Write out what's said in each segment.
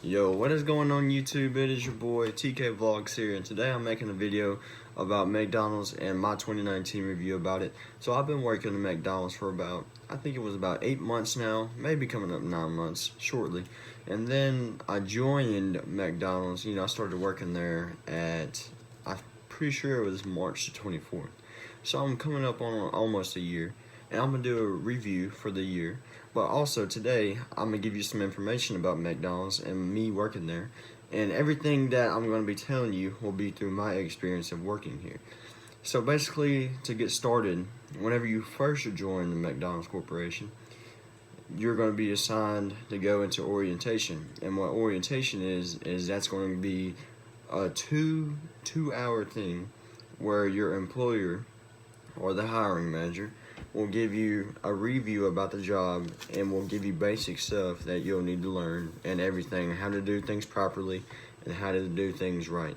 Yo, what is going on YouTube? It is your boy TK Vlogs here, and today I'm making a video about McDonald's and my 2019 review about it. So I've been working at McDonald's for I think it was about 8 months now, maybe coming up 9 months shortly. And then I joined McDonald's, I started working there I'm pretty sure it was March the 24th. So I'm coming up on almost a year, and I'm going to do a review for the year. But also today, I'm going to give you some information about McDonald's and me working there. And everything that I'm going to be telling you will be through my experience of working here. So basically, to get started, whenever you first join the McDonald's Corporation, you're going to be assigned to go into orientation. And what orientation is that's going to be a two-hour thing where your employer or the hiring manager will give you a review about the job and will give you basic stuff that you'll need to learn and everything, how to do things properly and how to do things right.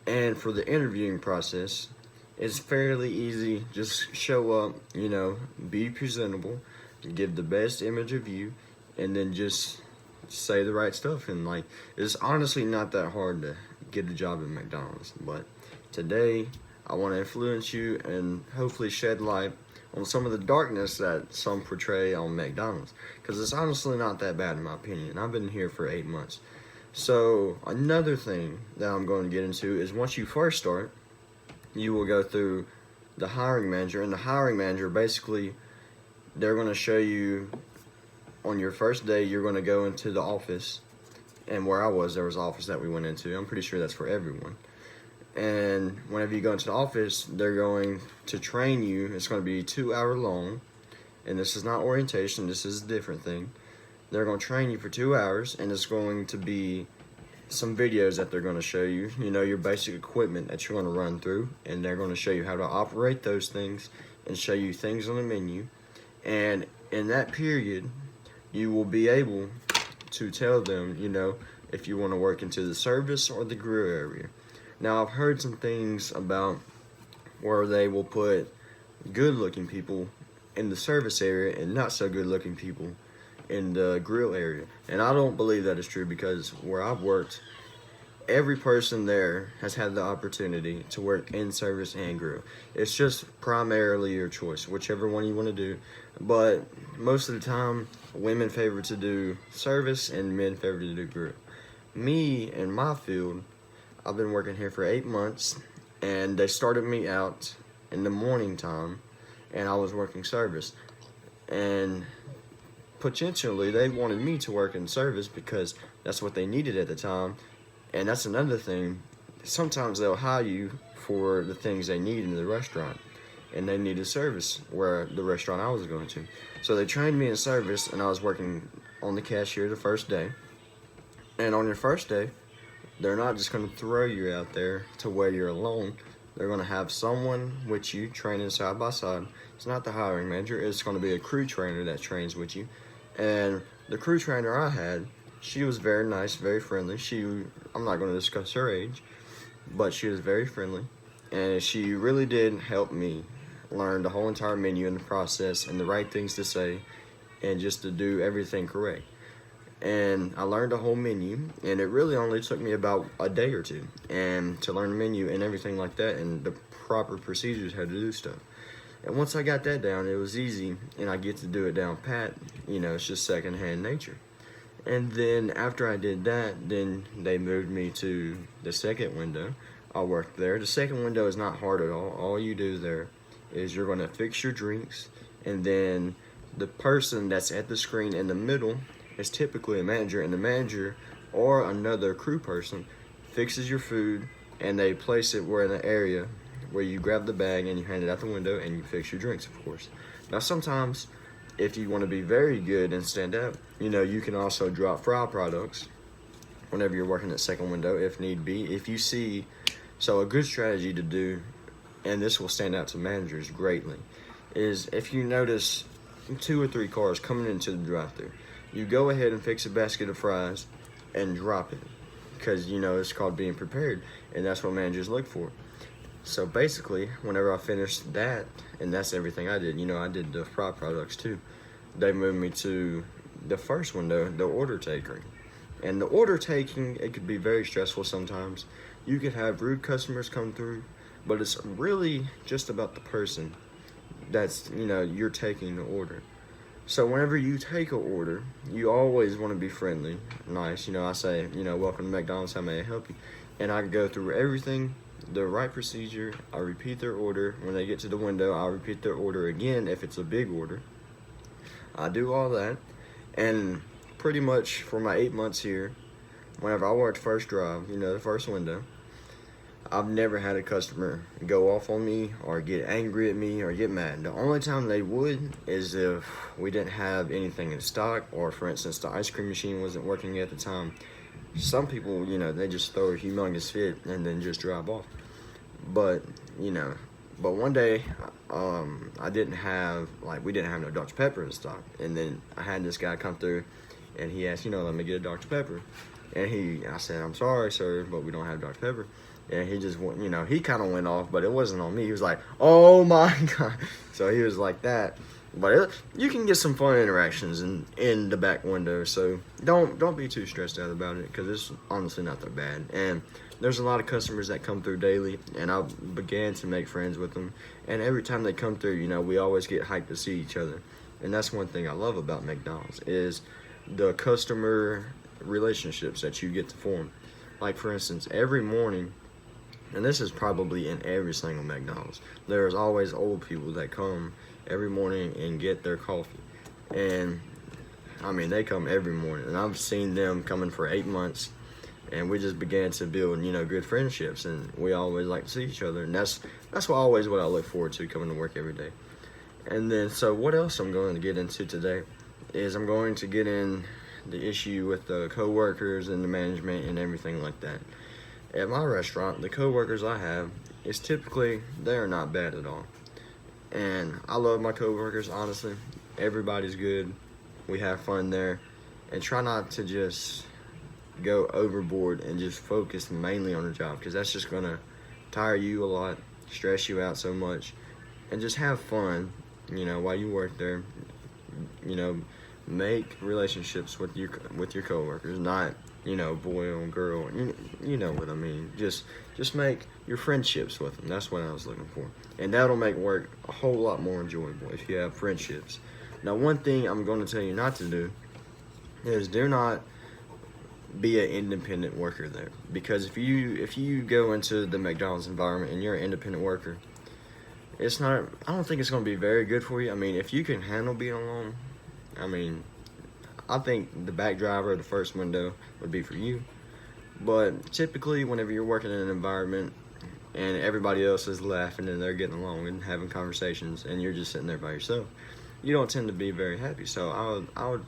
And for the interviewing process, it's fairly easy. Just show up, be presentable, give the best image of you, and then just say the right stuff. And it's honestly not that hard to get a job at McDonald's. But today, I want to influence you and hopefully shed light on some of the darkness that some portray on McDonald's, because it's honestly not that bad in my opinion. I've been here for 8 months. So another thing that I'm going to get into is once you first start, you will go through the hiring manager, and the hiring manager basically, they're going to show you on your first day. You're going to go into the office, and where I was, there was an office that we went into. I'm pretty sure that's for everyone. And whenever you go into the office, they're going to train you. It's going to be 2 hours long, and this is not orientation, this is a different thing. They're going to train you for 2 hours, and it's going to be some videos that they're going to show you, your basic equipment that you're going to run through, and they're going to show you how to operate those things and show you things on the menu. And in that period, you will be able to tell them, if you want to work into the service or the grill area. Now, I've heard some things about where they will put good-looking people in the service area and not so good-looking people in the grill area. And I don't believe that is true, because where I've worked, every person there has had the opportunity to work in service and grill. It's just primarily your choice, whichever one you want to do. But most of the time, women favor to do service and men favor to do grill. Me, in my field, I've been working here for 8 months, and they started me out in the morning time, and I was working service. And potentially, they wanted me to work in service because that's what they needed at the time. And that's another thing. Sometimes they'll hire you for the things they need in the restaurant, and they needed service where the restaurant I was going to. So they trained me in service, and I was working on the cashier the first day. And on your first day, they're not just going to throw you out there to where you're alone. They're going to have someone with you training side by side. It's not the hiring manager. It's going to be a crew trainer that trains with you. And the crew trainer I had, she was very nice, very friendly. I'm not going to discuss her age, but she was very friendly. And she really did help me learn the whole entire menu and the process and the right things to say and just to do everything correct. And I learned the whole menu, and it really only took me about a day or two and to learn the menu and everything like that and the proper procedures how to do stuff. And once I got that down, it was easy, and I get to do it down pat. It's just secondhand nature. And then after I did that, then they moved me to the second window. I worked there. The second window is not hard at all. All you do there is you're going to fix your drinks, and then the person that's at the screen in the middle is typically a manager, and the manager or another crew person fixes your food, and they place it where in the area where you grab the bag and you hand it out the window and you fix your drinks, of course. Now, sometimes if you want to be very good and stand out, you can also drop fry products whenever you're working at second window if need be. If you see, so a good strategy to do, and this will stand out to managers greatly, is if you notice 2 or 3 cars coming into the drive-thru, you go ahead and fix a basket of fries and drop it, because it's called being prepared, and that's what managers look for. So basically, whenever I finished that, and that's everything I did, I did the fry products too, they moved me to the first window, the order taker. And the order taking, it could be very stressful sometimes. You could have rude customers come through, but it's really just about the person that's, you're taking the order. So whenever you take an order, you always want to be friendly, nice. I say, welcome to McDonald's, how may I help you? And I go through everything, the right procedure. I repeat their order. When they get to the window, I'll repeat their order again if it's a big order. I do all that. And pretty much for my 8 months here, whenever I worked first drive, the first window, I've never had a customer go off on me or get angry at me or get mad. The only time they would is if we didn't have anything in stock, or for instance, the ice cream machine wasn't working at the time. Some people, they just throw a humongous fit and then just drive off. But one day, we didn't have no Dr. Pepper in stock. And then I had this guy come through and he asked, let me get a Dr. Pepper. And I said, I'm sorry, sir, but we don't have Dr. Pepper. And he just went, he kind of went off, but it wasn't on me. He was like, oh my God. So he was like that. But you can get some fun interactions in the back window. So don't be too stressed out about it, because it's honestly not that bad. And there's a lot of customers that come through daily, and I began to make friends with them. And every time they come through, we always get hyped to see each other. And that's one thing I love about McDonald's, is the customer relationships that you get to form. Like, for instance, every morning, and this is probably in every single McDonald's, there's always old people that come every morning and get their coffee. And they come every morning, and I've seen them coming for 8 months, and we just began to build, good friendships, and we always like to see each other. And that's always what I look forward to, coming to work every day. And then, so what else I'm going to get into today is I'm going to get in the issue with the co-workers and the management and everything like that. At my restaurant, the co-workers I have, is typically, they are not bad at all. And I love my co-workers, honestly. Everybody's good. We have fun there. And try not to just go overboard and just focus mainly on the job, because that's just going to tire you a lot, stress you out so much. And just have fun, while you work there. Make relationships with your co-workers, not boy on girl. You know what I mean. Just make your friendships with them. That's what I was looking for, and that'll make work a whole lot more enjoyable if you have friendships. Now, one thing I'm going to tell you not to do is do not be an independent worker there, because if you go into the McDonald's environment and you're an independent worker, I don't think it's going to be very good for you. If you can handle being alone, I think the back driver, the first window, would be for you. But typically, whenever you're working in an environment and everybody else is laughing and they're getting along and having conversations, and you're just sitting there by yourself, you don't tend to be very happy. So I would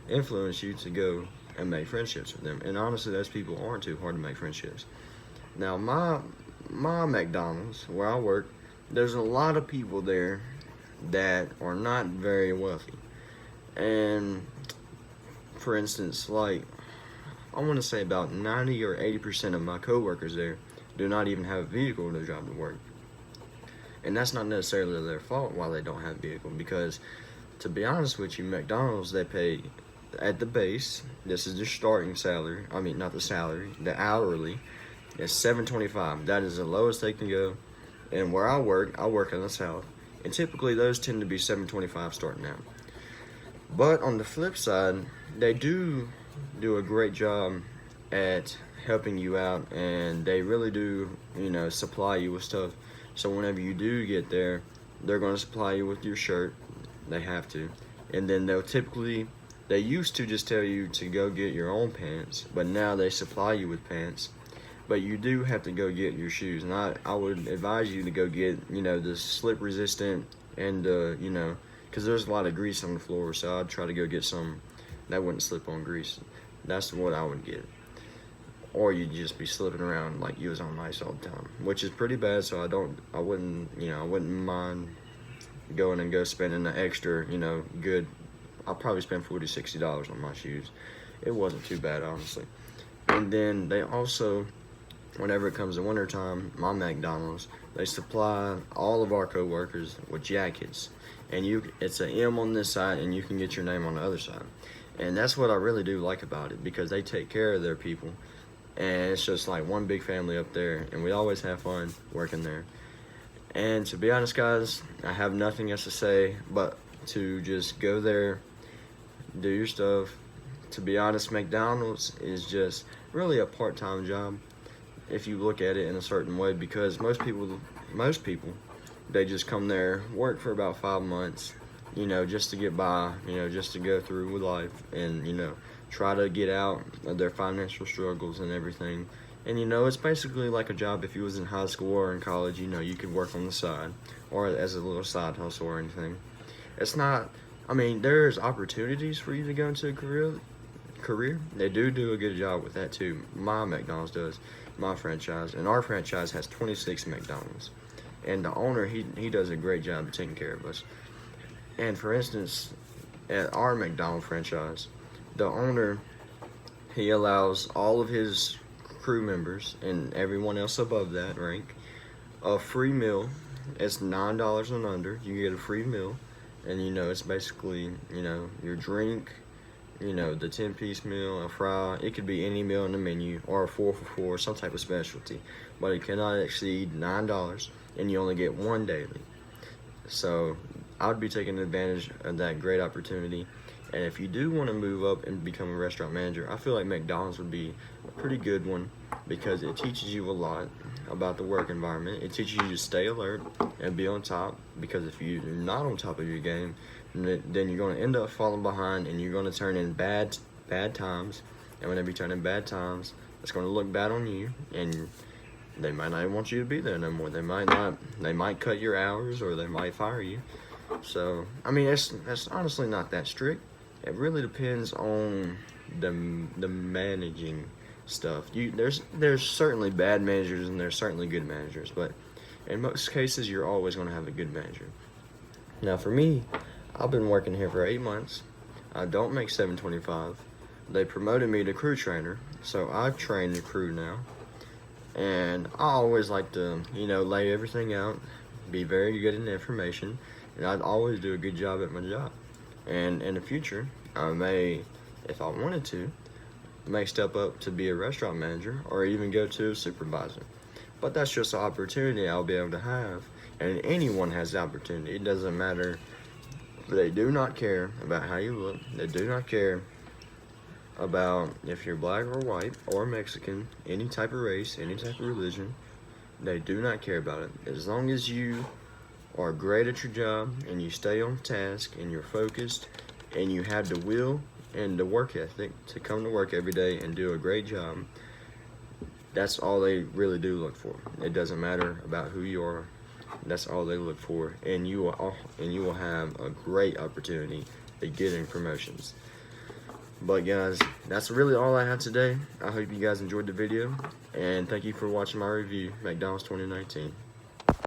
influence you to go and make friendships with them. And honestly, those people aren't too hard to make friendships. Now, my McDonald's, where I work, there's a lot of people there that are not very wealthy. And for instance, like, I want to say about 90 or 80% of my coworkers there do not even have a vehicle to drive to work. And that's not necessarily their fault why they don't have a vehicle, because to be honest with you, McDonald's, they pay at the base, this is their starting salary, not the salary, the hourly, is $7.25. That is the lowest they can go. And where I work in the South, and typically those tend to be $7.25 starting out. But on the flip side, they do a great job at helping you out, and they really do, supply you with stuff. So whenever you do get there, they're going to supply you with your shirt. They have to. And then they used to just tell you to go get your own pants, but now they supply you with pants. But you do have to go get your shoes. And I would advise you to go get, the slip resistant and, because there's a lot of grease on the floor, so I'd try to go get some that wouldn't slip on grease. That's what I would get. Or you'd just be slipping around like you was on ice all the time, which is pretty bad. So I wouldn't mind going and spending the extra, good. I'll probably spend $40-$60 on my shoes. It wasn't too bad, honestly. And then they also, whenever it comes to wintertime, my McDonald's, they supply all of our co-workers with jackets. And it's an M on this side, and you can get your name on the other side. And that's what I really do like about it, because they take care of their people. And it's just like one big family up there, and we always have fun working there. And to be honest, guys, I have nothing else to say but to just go there, do your stuff. To be honest, McDonald's is just really a part-time job if you look at it in a certain way, because most people, they just come there, work for about 5 months, you know, just to get by, you know, just to go through with life, and, you know, try to get out of their financial struggles and everything. And, you know, it's basically like a job if you was in high school or in college. You know, you could work on the side or as a little side hustle or anything. It's not, I mean, there's opportunities for you to go into a career. They do a good job with that too. My McDonald's does, my franchise, and our franchise has 26 McDonald's, and the owner, he does a great job of taking care of us. And for instance, at our McDonald's franchise, the owner, he allows all of his crew members and everyone else above that rank a free meal. It's $9 and under. You get a free meal, and you know, it's basically, you know, your drink, you know, the 10-piece meal, a fry. It could be any meal in the menu, or a 4 for $4, some type of specialty, but it cannot exceed $9, and you only get one daily. So I would be taking advantage of that great opportunity. And if you do want to move up and become a restaurant manager, I feel like McDonald's would be a pretty good one, because it teaches you a lot about the work environment. It teaches you to stay alert and be on top, because if you're not on top of your game, then you're going to end up falling behind, and you're going to turn in bad times. And whenever you turn in bad times, it's going to look bad on you, and they might not want you to be there no more. They might cut your hours, or they might fire you. So, I mean, that's honestly not that strict. It really depends on the managing stuff. There's certainly bad managers, and there's certainly good managers, but in most cases, you're always going to have a good manager. Now, for me, I've been working here for 8 months. I don't make $7.25. They promoted me to crew trainer, so I've trained the crew now. And I always like to, you know, lay everything out, be very good in the information, and I'd always do a good job at my job. And in the future, I may, if I wanted to, may step up to be a restaurant manager, or even go to a supervisor. But that's just an opportunity I'll be able to have, and anyone has the opportunity. It doesn't matter. They do not care about how you look. They do not care about if you're black or white or Mexican, any type of race, any type of religion. They do not care about it. As long as you are great at your job, and you stay on task, and you're focused, and you have the will and the work ethic to come to work every day and do a great job, that's all they really do look for. It doesn't matter about who you are. That's all they look for, and you will have a great opportunity at getting promotions. But guys, that's really all I have today. I hope you guys enjoyed the video, and thank you for watching my review, McDonald's 2019.